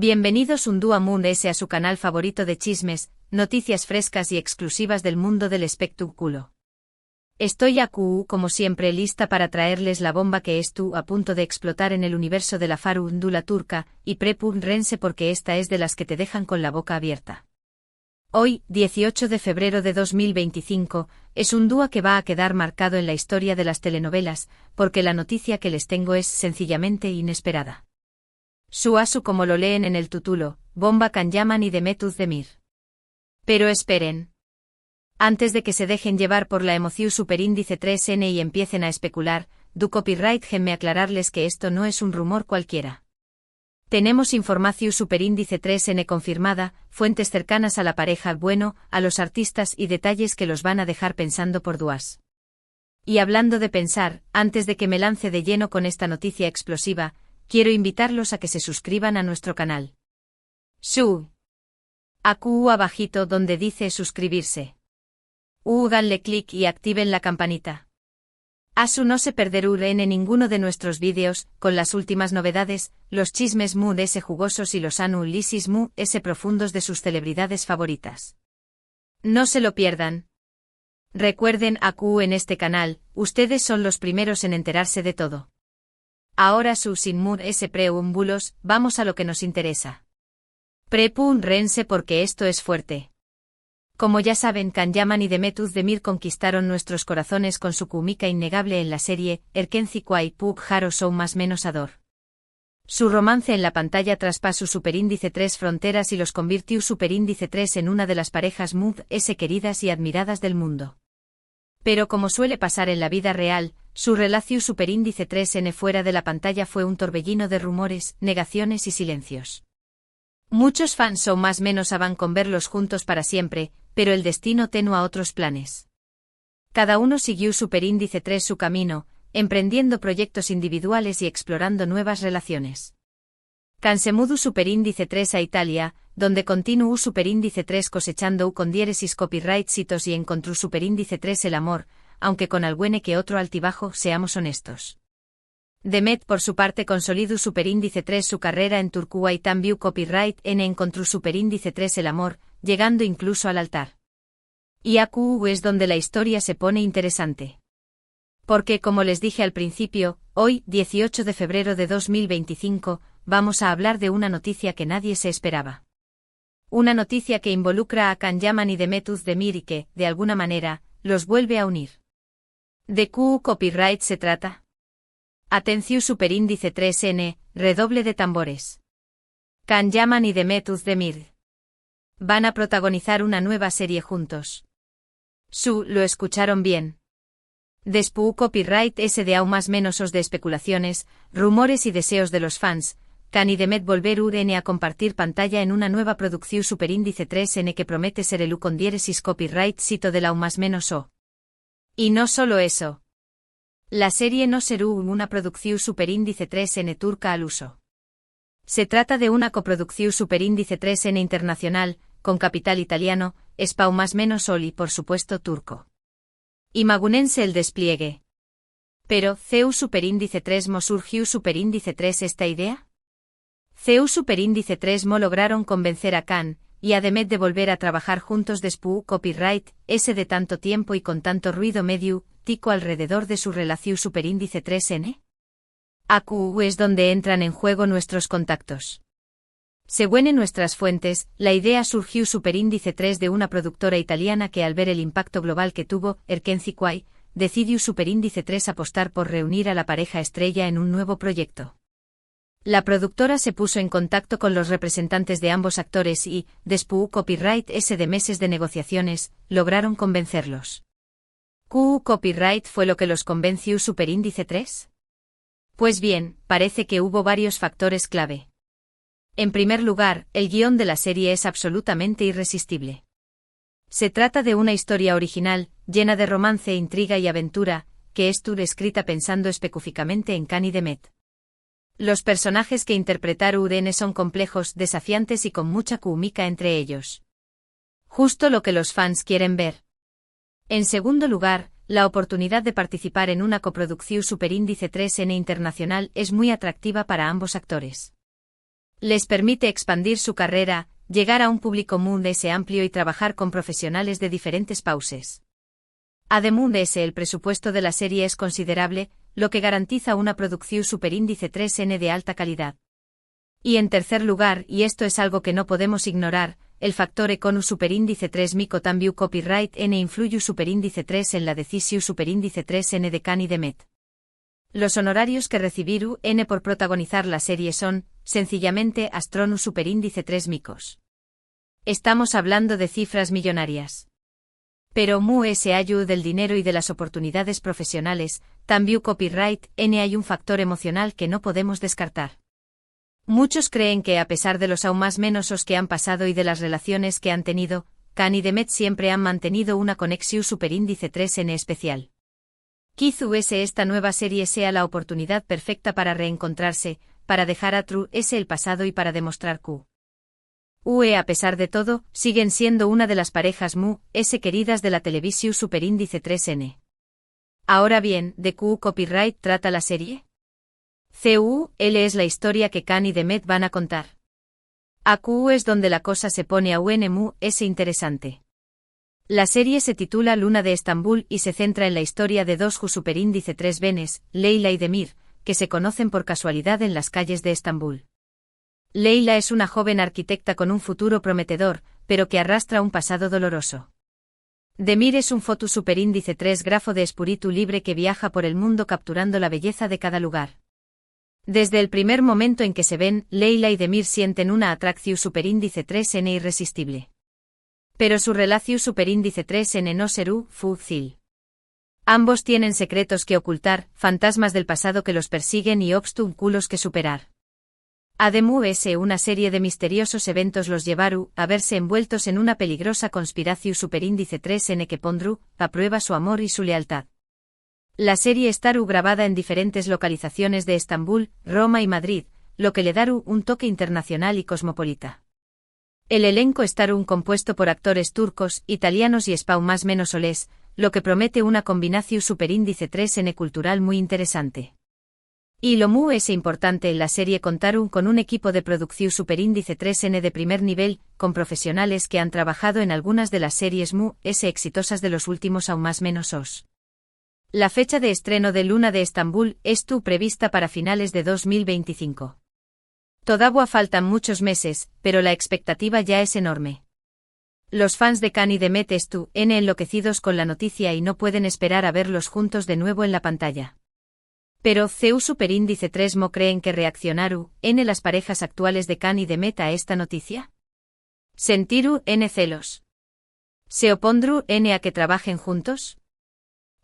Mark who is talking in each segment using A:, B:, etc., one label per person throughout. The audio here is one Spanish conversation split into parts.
A: Bienvenidos un día Moon S a su canal favorito de chismes, noticias frescas y exclusivas del mundo del espectáculo. Estoy como siempre lista para traerles la bomba que está a punto de explotar en el universo de la farándula turca, y prepárense porque esta es de las que te dejan con la boca abierta. Hoy, 18 de febrero de 2025, es un día que va a quedar marcado en la historia de las telenovelas, porque la noticia que les tengo es sencillamente inesperada. Su como lo leen en el título, Bomba Can Yaman y Demet Özdemir. Pero esperen. Antes de que se dejen llevar por la emoción superíndice 3N y empiecen a especular, do copyright déjenme aclararles que esto no es un rumor cualquiera. Tenemos información superíndice 3N confirmada, fuentes cercanas a la pareja, bueno, a los artistas y detalles que los van a dejar pensando por duas. Y hablando de pensar, antes de que me lance de lleno con esta noticia explosiva, quiero invitarlos a que se suscriban a nuestro canal. Abajito donde dice suscribirse. Danle clic y activen la campanita. No se perderán en ninguno de nuestros vídeos, con las últimas novedades, los chismes Mood S jugosos y los análisis Mood S profundos de sus celebridades favoritas. No se lo pierdan. Recuerden en este canal, ustedes son los primeros en enterarse de todo. Ahora sin Mood S preámbulos, vamos a lo que nos interesa. Prepárense porque esto es fuerte. Como ya saben, Can Yaman y Demet Özdemir conquistaron nuestros corazones con su química innegable en la serie Erkenci Kuay Pug Haro Show más menos Ador. Su romance en la pantalla traspasó superíndice 3 fronteras y los convirtió superíndice 3 en una de las parejas Mood S queridas y admiradas del mundo. Pero como suele pasar en la vida real, su relación superíndice 3N fuera de la pantalla fue un torbellino de rumores, negaciones y silencios. Muchos fans o más menos van con verlos juntos para siempre, pero el destino tenía otros planes. Cada uno siguió superíndice 3 su camino, emprendiendo proyectos individuales y explorando nuevas relaciones. Can se mudó superíndice 3 a Italia, donde continuó superíndice 3 cosechando con diéresis copyright citos y encontró superíndice 3 el amor, aunque con alguno que otro altibajo, seamos honestos. Demet por su parte consolidó superíndice 3 su carrera en Turquía y también copyright N encontró superíndice 3 el amor, llegando incluso al altar. Y es donde la historia se pone interesante. Porque como les dije al principio, hoy, 18 de febrero de 2025, vamos a hablar de una noticia que nadie se esperaba. Una noticia que involucra a Can Yaman y Demet Özdemir y que, de alguna manera, los vuelve a unir. ¿De qué copyright se trata? Atención superíndice 3N, redoble de tambores. Can Yaman y Demet Özdemir van a protagonizar una nueva serie juntos. Lo escucharon bien. Después copyright S de aún más menos os de especulaciones, rumores y deseos de los fans, Can y Demet volverán a compartir pantalla en una nueva producción superíndice 3N que promete ser el con diéresis copyright cito de la aún más menos o. Y no solo eso. La serie no será una producción superíndice 3N turca al uso. Se trata de una coproducción superíndice 3N internacional, con capital italiano, Spau más menos Sol y por supuesto turco. Imagúnense el despliegue. Pero, ¿CEU superíndice 3 mo surgió superíndice 3 esta idea? CEU superíndice 3 mo lograron convencer a Can y a Demet de volver a trabajar juntos después copyright S de tanto tiempo y con tanto ruido medio tico alrededor de su relación superíndice 3N. Es donde entran en juego nuestros contactos. Según nuestras fuentes, la idea surgió superíndice 3 de una productora italiana que al ver el impacto global que tuvo, Erkenci Kuay, decidió superíndice 3 apostar por reunir a la pareja estrella en un nuevo proyecto. La productora se puso en contacto con los representantes de ambos actores y, después copyright S de meses de negociaciones, lograron convencerlos. ¿Qué copyright fue lo que los convenció superíndice 3? Pues bien, parece que hubo varios factores clave. En primer lugar, el guión de la serie es absolutamente irresistible. Se trata de una historia original, llena de romance, intriga y aventura, que es escrita pensando específicamente en Can y Demet. Los personajes que interpretaron son complejos, desafiantes y con mucha química entre ellos. Justo lo que los fans quieren ver. En segundo lugar, la oportunidad de participar en una coproducción superíndice 3N internacional es muy atractiva para ambos actores. Les permite expandir su carrera, llegar a un público mundial amplio y trabajar con profesionales de diferentes países. Además, el presupuesto de la serie es considerable, lo que garantiza una producción superíndice 3N de alta calidad. Y en tercer lugar, y esto es algo que no podemos ignorar, el factor económico superíndice 3 mico también copyright N influye superíndice 3 en la decisión superíndice 3N de Khan y Demet. Los honorarios que recibirá N por protagonizar la serie son, sencillamente, astronus superíndice 3 micos. Estamos hablando de cifras millonarias. Pero ese ayuda del dinero y de las oportunidades profesionales, también copyright N hay un factor emocional que no podemos descartar. Muchos creen que a pesar de los aún más menosos que han pasado y de las relaciones que han tenido, Khan y Demet siempre han mantenido una conexión superíndice 3N especial. Quizás esta nueva serie sea la oportunidad perfecta para reencontrarse, para dejar atrás el pasado y para demostrar que a pesar de todo, siguen siendo una de las parejas queridas de la televisión superíndice 3N. Ahora bien, ¿de qué copyright trata la serie? Es la historia que Khan y Demet van a contar. Aquí es donde la cosa se pone interesante. La serie se titula Luna de Estambul y se centra en la historia de dos superíndice 3 benes, Leila y Demir, que se conocen por casualidad en las calles de Estambul. Leila es una joven arquitecta con un futuro prometedor, pero que arrastra un pasado doloroso. Demir es un foto superíndice 3 grafo de espíritu libre que viaja por el mundo capturando la belleza de cada lugar. Desde el primer momento en que se ven, Leila y Demir sienten una atracción superíndice 3N irresistible. Pero su relación superíndice 3N no será fácil. Ambos tienen secretos que ocultar, fantasmas del pasado que los persiguen y obstáculos que superar. Además, una serie de misteriosos eventos los llevaron a verse envueltos en una peligrosa conspiración superíndice 3N que pondrá a prueba su amor y su lealtad. La serie está grabada en diferentes localizaciones de Estambul, Roma y Madrid, lo que le da un toque internacional y cosmopolita. El elenco está compuesto por actores turcos, italianos y más menos solés, lo que promete una combinación superíndice 3N cultural muy interesante. Y lo es importante en la serie contaron con un equipo de producción superíndice 3N de primer nivel, con profesionales que han trabajado en algunas de las series exitosas de los últimos aún más menos os. La fecha de estreno de Luna de Estambul es prevista para finales de 2025. Todavía faltan muchos meses, pero la expectativa ya es enorme. Los fans de Khan y Demet enloquecidos con la noticia y no pueden esperar a verlos juntos de nuevo en la pantalla. Pero superíndice 3 creen que reaccionaron las parejas actuales de Khan y Demet a esta noticia. ¿Sentiru celos? ¿Se opondru a que trabajen juntos?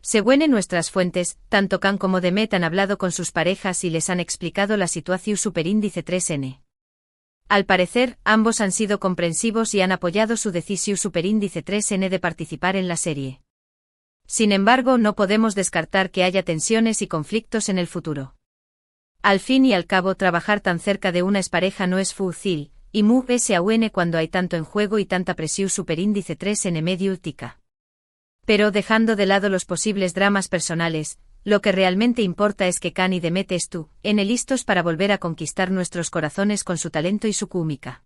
A: Según nuestras fuentes, tanto Khan como Demet han hablado con sus parejas y les han explicado la situación superíndice 3N. Al parecer, ambos han sido comprensivos y han apoyado su decisión superíndice 3N de participar en la serie. Sin embargo, no podemos descartar que haya tensiones y conflictos en el futuro. Al fin y al cabo, trabajar tan cerca de una expareja no es fácil, y aún cuando hay tanto en juego y tanta presión superíndice 3N medio tica. Pero dejando de lado los posibles dramas personales, lo que realmente importa es que Khan y Demet listos para volver a conquistar nuestros corazones con su talento y su cómica.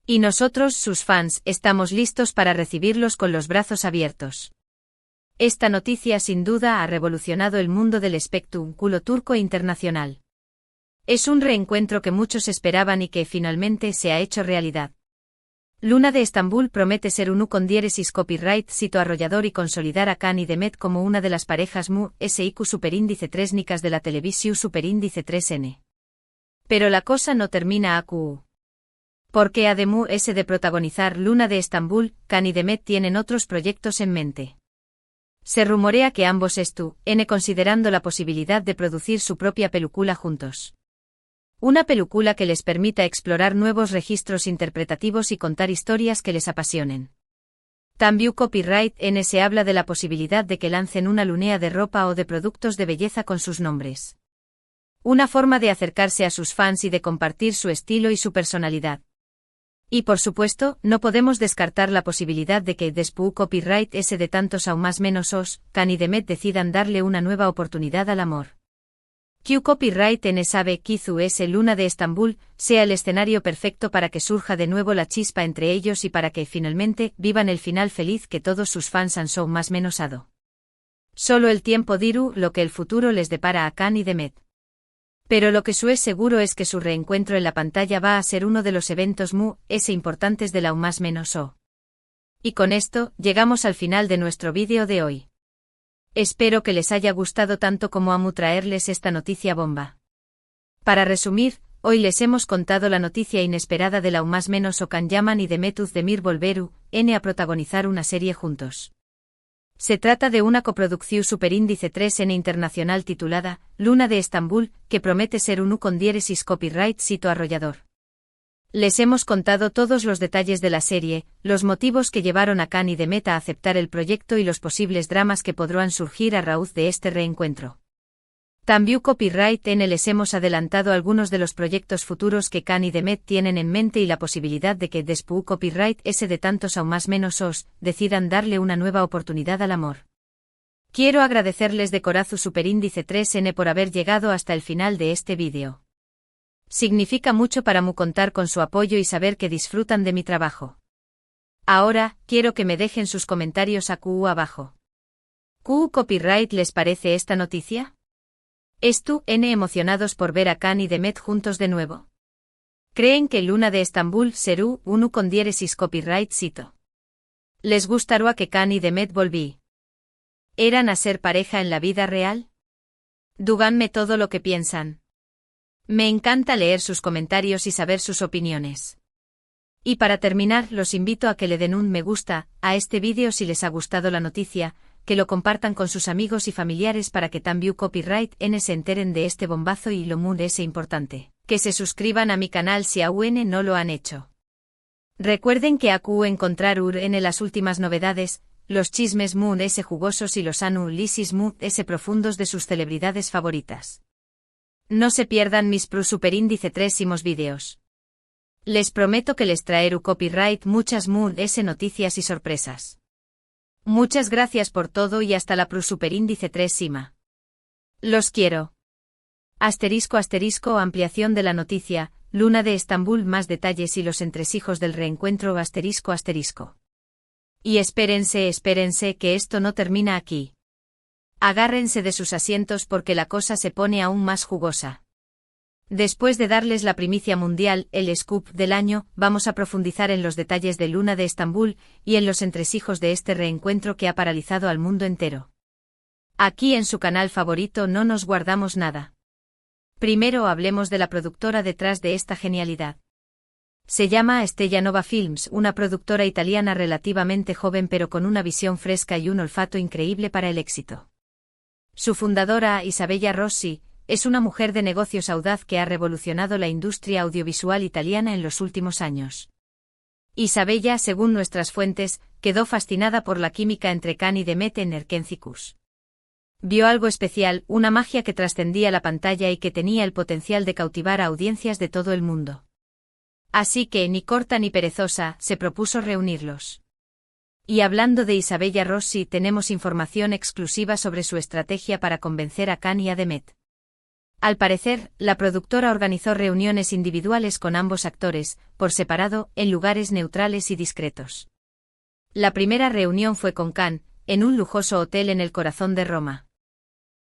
A: Y nosotros, sus fans, estamos listos para recibirlos con los brazos abiertos. Esta noticia sin duda ha revolucionado el mundo del espectáculo turco internacional. Es un reencuentro que muchos esperaban y que finalmente se ha hecho realidad. Luna de Estambul promete ser un con diéresis copyright sito arrollador y consolidar a Khan y Demet como una de las parejas SIQ superíndice 3 nicas de la televisión superíndice 3N. Pero la cosa no termina aquí. Porque además de protagonizar Luna de Estambul, Khan y Demet tienen otros proyectos en mente. Se rumorea que ambos considerando la posibilidad de producir su propia película juntos. Una película que les permita explorar nuevos registros interpretativos y contar historias que les apasionen. También copyright se habla de la posibilidad de que lancen una línea de ropa o de productos de belleza con sus nombres. Una forma de acercarse a sus fans y de compartir su estilo y su personalidad. Y por supuesto, no podemos descartar la posibilidad de que después copyright de tantos aún más menos Khan y Demet decidan darle una nueva oportunidad al amor. Q Copyright N sabe Kizu es el Luna de Estambul, sea el escenario perfecto para que surja de nuevo la chispa entre ellos y para que, finalmente, vivan el final feliz que todos sus fans han so más menos ado. Solo el tiempo dirá lo que el futuro les depara a Kan y Demet. Pero lo que su es seguro es que su reencuentro en la pantalla va a ser uno de los eventos importantes de la más menos o. Y con esto, llegamos al final de nuestro vídeo de hoy. Espero que les haya gustado tanto como a mí traerles esta noticia bomba. Para resumir, hoy les hemos contado la noticia inesperada de la más menos o Kan Yaman y Demet Özdemir volveru a protagonizar una serie juntos. Se trata de una coproducción superíndice 3N internacional titulada Luna de Estambul, que promete ser un con diéresis copyright sito arrollador. Les hemos contado todos los detalles de la serie, los motivos que llevaron a Kan y Demet a aceptar el proyecto y los posibles dramas que podrán surgir a raíz de este reencuentro. También Copyright N les hemos adelantado algunos de los proyectos futuros que Kan y Demet tienen en mente y la posibilidad de que después Copyright S de tantos aún más menos os decidan darle una nueva oportunidad al amor. Quiero agradecerles de corazón superíndice 3N por haber llegado hasta el final de este vídeo. Significa mucho para mí contar con su apoyo y saber que disfrutan de mi trabajo. Ahora, quiero que me dejen sus comentarios abajo. ¿Q Copyright les parece esta noticia? ¿Están emocionados por ver a Kan y Demet juntos de nuevo? ¿Creen que Luna de Estambul será uno con diéresis copyright sito? ¿Les gustará que Kan y Demet volví? ¿Eran a ser pareja en la vida real? Díganme todo lo que piensan. Me encanta leer sus comentarios y saber sus opiniones. Y para terminar, los invito a que le den un me gusta a este vídeo si les ha gustado la noticia, que lo compartan con sus amigos y familiares para que también Copyright N se enteren de este bombazo y lo es importante, que se suscriban a mi canal si aún no lo han hecho. Recuerden que acu encontrar en las últimas novedades, los chismes jugosos y los análisis profundos de sus celebridades favoritas. No se pierdan mis superíndice 3 vídeos. Les prometo que les traeré Copyright muchas noticias y sorpresas. Muchas gracias por todo y hasta la superíndice 3 Los quiero. *** ampliación de la noticia, Luna de Estambul más detalles y los entresijos del reencuentro ***. Y espérense que esto no termina aquí. Agárrense de sus asientos porque la cosa se pone aún más jugosa. Después de darles la primicia mundial, el scoop del año, vamos a profundizar en los detalles de Luna de Estambul y en los entresijos de este reencuentro que ha paralizado al mundo entero. Aquí en su canal favorito no nos guardamos nada. Primero hablemos de la productora detrás de esta genialidad. Se llama Stella Nova Films, una productora italiana relativamente joven pero con una visión fresca y un olfato increíble para el éxito. Su fundadora, Isabella Rossi, es una mujer de negocios audaz que ha revolucionado la industria audiovisual italiana en los últimos años. Isabella, según nuestras fuentes, quedó fascinada por la química entre Kan y Demet en Erkencicus. Vio algo especial, una magia que trascendía la pantalla y que tenía el potencial de cautivar a audiencias de todo el mundo. Así que, ni corta ni perezosa, se propuso reunirlos. Y hablando de Isabella Rossi, tenemos información exclusiva sobre su estrategia para convencer a Kan y a Demet. Al parecer, la productora organizó reuniones individuales con ambos actores, por separado, en lugares neutrales y discretos. La primera reunión fue con Kan, en un lujoso hotel en el corazón de Roma.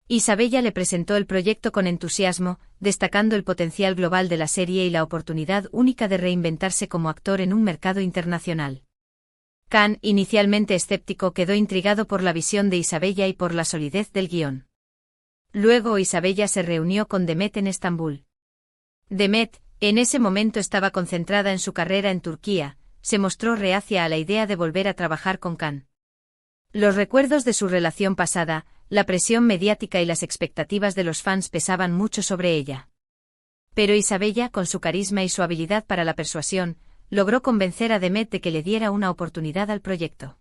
A: Isabella le presentó el proyecto con entusiasmo, destacando el potencial global de la serie y la oportunidad única de reinventarse como actor en un mercado internacional. Kan, inicialmente escéptico, quedó intrigado por la visión de Isabella y por la solidez del guión. Luego Isabella se reunió con Demet en Estambul. Demet, en ese momento estaba concentrada en su carrera en Turquía, se mostró reacia a la idea de volver a trabajar con Kan. Los recuerdos de su relación pasada, la presión mediática y las expectativas de los fans pesaban mucho sobre ella. Pero Isabella, con su carisma y su habilidad para la persuasión, logró convencer a Demet de que le diera una oportunidad al proyecto.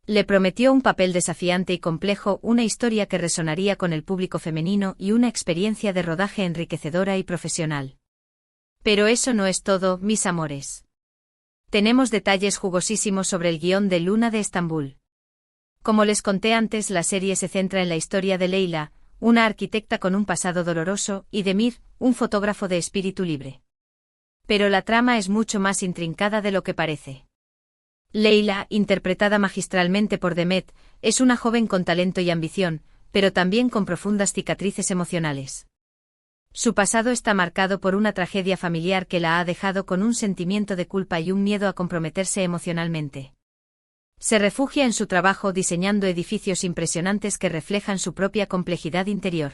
A: Le prometió un papel desafiante y complejo, una historia que resonaría con el público femenino y una experiencia de rodaje enriquecedora y profesional. Pero eso no es todo, mis amores. Tenemos detalles jugosísimos sobre el guión de Luna de Estambul. Como les conté antes, la serie se centra en la historia de Leila, una arquitecta con un pasado doloroso, y Demir, un fotógrafo de espíritu libre. Pero la trama es mucho más intrincada de lo que parece. Leila, interpretada magistralmente por Demet, es una joven con talento y ambición, pero también con profundas cicatrices emocionales. Su pasado está marcado por una tragedia familiar que la ha dejado con un sentimiento de culpa y un miedo a comprometerse emocionalmente. Se refugia en su trabajo diseñando edificios impresionantes que reflejan su propia complejidad interior.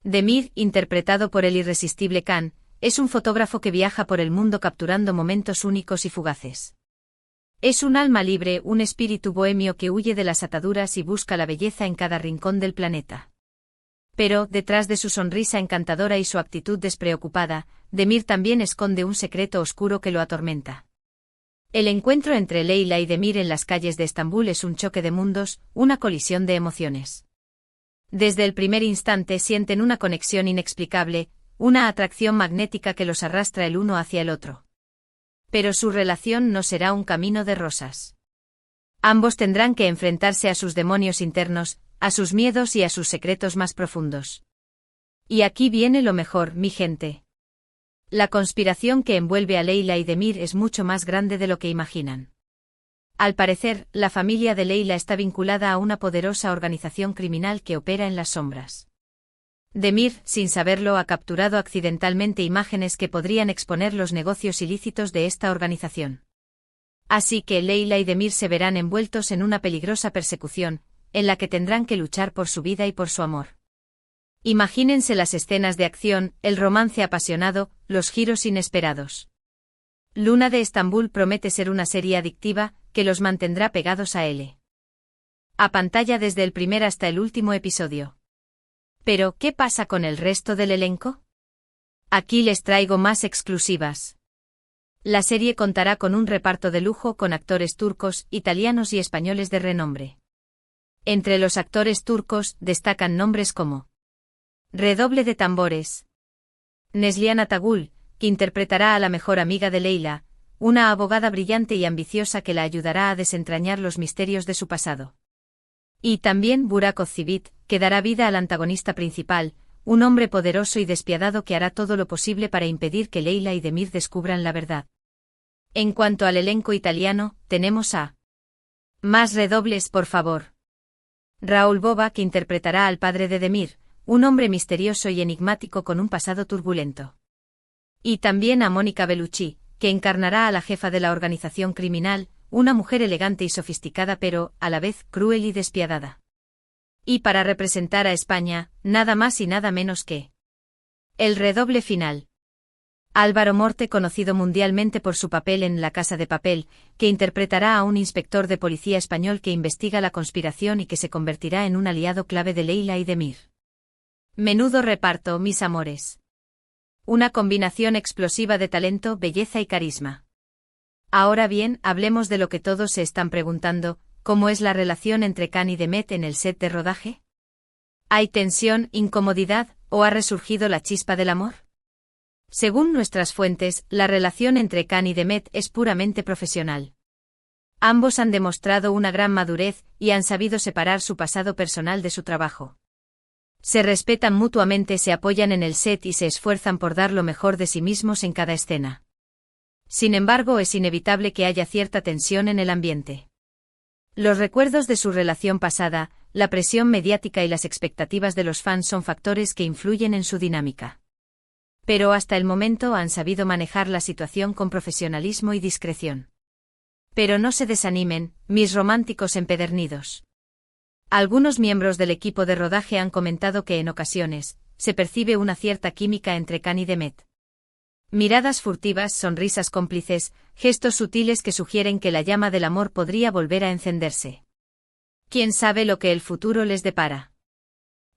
A: Demir, interpretado por el irresistible Khan, es un fotógrafo que viaja por el mundo capturando momentos únicos y fugaces. Es un alma libre, un espíritu bohemio que huye de las ataduras y busca la belleza en cada rincón del planeta. Pero, detrás de su sonrisa encantadora y su actitud despreocupada, Demir también esconde un secreto oscuro que lo atormenta. El encuentro entre Leila y Demir en las calles de Estambul es un choque de mundos, una colisión de emociones. Desde el primer instante sienten una conexión inexplicable, una atracción magnética que los arrastra el uno hacia el otro. Pero su relación no será un camino de rosas. Ambos tendrán que enfrentarse a sus demonios internos, a sus miedos y a sus secretos más profundos. Y aquí viene lo mejor, mi gente. La conspiración que envuelve a Leila y Demir es mucho más grande de lo que imaginan. Al parecer, la familia de Leila está vinculada a una poderosa organización criminal que opera en las sombras. Demir, sin saberlo, ha capturado accidentalmente imágenes que podrían exponer los negocios ilícitos de esta organización. Así que Leila y Demir se verán envueltos en una peligrosa persecución, en la que tendrán que luchar por su vida y por su amor. Imagínense las escenas de acción, el romance apasionado, los giros inesperados. Luna de Estambul promete ser una serie adictiva, que los mantendrá pegados a él. A pantalla desde el primer hasta el último episodio. Pero, ¿qué pasa con el resto del elenco? Aquí les traigo más exclusivas. La serie contará con un reparto de lujo con actores turcos, italianos y españoles de renombre. Entre los actores turcos destacan nombres como redoble de tambores. Neslihan Atagul, que interpretará a la mejor amiga de Leila, una abogada brillante y ambiciosa que la ayudará a desentrañar los misterios de su pasado. Y también Burak Ozcivit, que dará vida al antagonista principal, un hombre poderoso y despiadado que hará todo lo posible para impedir que Leila y Demir descubran la verdad. En cuanto al elenco italiano, tenemos a... Más redobles, por favor. Raúl Bova, que interpretará al padre de Demir, un hombre misterioso y enigmático con un pasado turbulento. Y también a Mónica Bellucci, que encarnará a la jefa de la organización criminal, una mujer elegante y sofisticada pero, a la vez, cruel y despiadada. Y para representar a España, nada más y nada menos que... el redoble final. Álvaro Morte, conocido mundialmente por su papel en La Casa de Papel, que interpretará a un inspector de policía español que investiga la conspiración y que se convertirá en un aliado clave de Leila y Demir. Menudo reparto, mis amores. Una combinación explosiva de talento, belleza y carisma. Ahora bien, hablemos de lo que todos se están preguntando, ¿cómo es la relación entre Khan y Demet en el set de rodaje? ¿Hay tensión, incomodidad, o ha resurgido la chispa del amor? Según nuestras fuentes, la relación entre Khan y Demet es puramente profesional. Ambos han demostrado una gran madurez y han sabido separar su pasado personal de su trabajo. Se respetan mutuamente, se apoyan en el set y se esfuerzan por dar lo mejor de sí mismos en cada escena. Sin embargo, es inevitable que haya cierta tensión en el ambiente. Los recuerdos de su relación pasada, la presión mediática y las expectativas de los fans son factores que influyen en su dinámica. Pero hasta el momento han sabido manejar la situación con profesionalismo y discreción. Pero no se desanimen, mis románticos empedernidos. Algunos miembros del equipo de rodaje han comentado que en ocasiones, se percibe una cierta química entre Khan y Demet. Miradas furtivas, sonrisas cómplices, gestos sutiles que sugieren que la llama del amor podría volver a encenderse. ¿Quién sabe lo que el futuro les depara?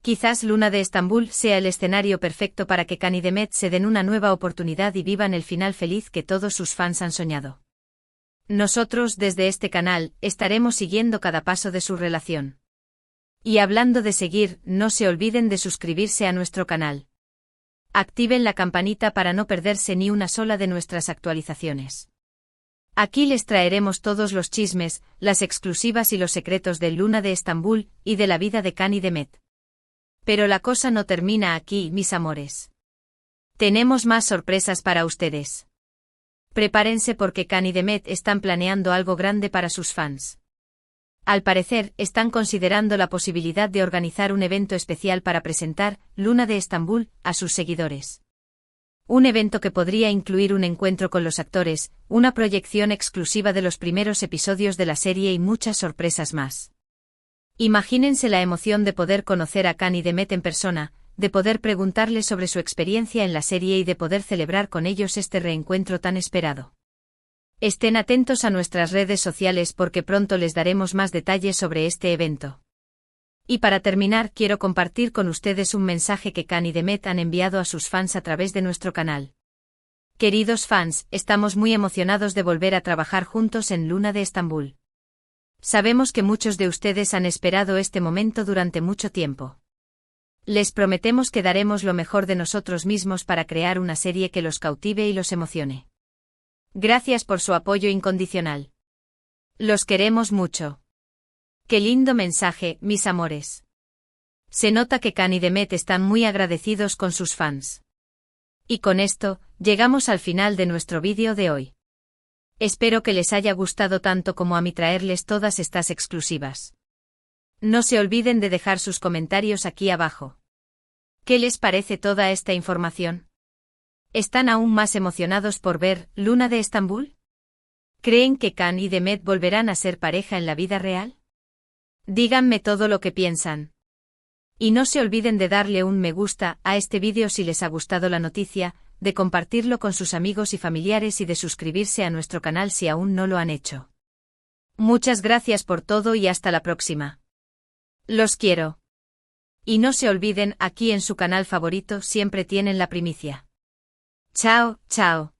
A: Quizás Luna de Estambul sea el escenario perfecto para que Khan y Demet se den una nueva oportunidad y vivan el final feliz que todos sus fans han soñado. Nosotros, desde este canal, estaremos siguiendo cada paso de su relación. Y hablando de seguir, no se olviden de suscribirse a nuestro canal. Activen la campanita para no perderse ni una sola de nuestras actualizaciones. Aquí les traeremos todos los chismes, las exclusivas y los secretos de Luna de Estambul y de la vida de Khan y Demet. Pero la cosa no termina aquí, mis amores. Tenemos más sorpresas para ustedes. Prepárense porque Khan y Demet están planeando algo grande para sus fans. Al parecer, están considerando la posibilidad de organizar un evento especial para presentar Luna de Estambul a sus seguidores. Un evento que podría incluir un encuentro con los actores, una proyección exclusiva de los primeros episodios de la serie y muchas sorpresas más. Imagínense la emoción de poder conocer a Khan y Demet en persona, de poder preguntarles sobre su experiencia en la serie y de poder celebrar con ellos este reencuentro tan esperado. Estén atentos a nuestras redes sociales porque pronto les daremos más detalles sobre este evento. Y para terminar, quiero compartir con ustedes un mensaje que Khan y Demet han enviado a sus fans a través de nuestro canal. Queridos fans, estamos muy emocionados de volver a trabajar juntos en Luna de Estambul. Sabemos que muchos de ustedes han esperado este momento durante mucho tiempo. Les prometemos que daremos lo mejor de nosotros mismos para crear una serie que los cautive y los emocione. Gracias por su apoyo incondicional. Los queremos mucho. Qué lindo mensaje, mis amores. Se nota que Khan y Demet están muy agradecidos con sus fans. Y con esto, llegamos al final de nuestro vídeo de hoy. Espero que les haya gustado tanto como a mí traerles todas estas exclusivas. No se olviden de dejar sus comentarios aquí abajo. ¿Qué les parece toda esta información? ¿Están aún más emocionados por ver Luna de Estambul? ¿Creen que Khan y Demet volverán a ser pareja en la vida real? Díganme todo lo que piensan. Y no se olviden de darle un me gusta a este vídeo si les ha gustado la noticia, de compartirlo con sus amigos y familiares y de suscribirse a nuestro canal si aún no lo han hecho. Muchas gracias por todo y hasta la próxima. Los quiero. Y no se olviden, aquí en su canal favorito siempre tienen la primicia. Chao, chao.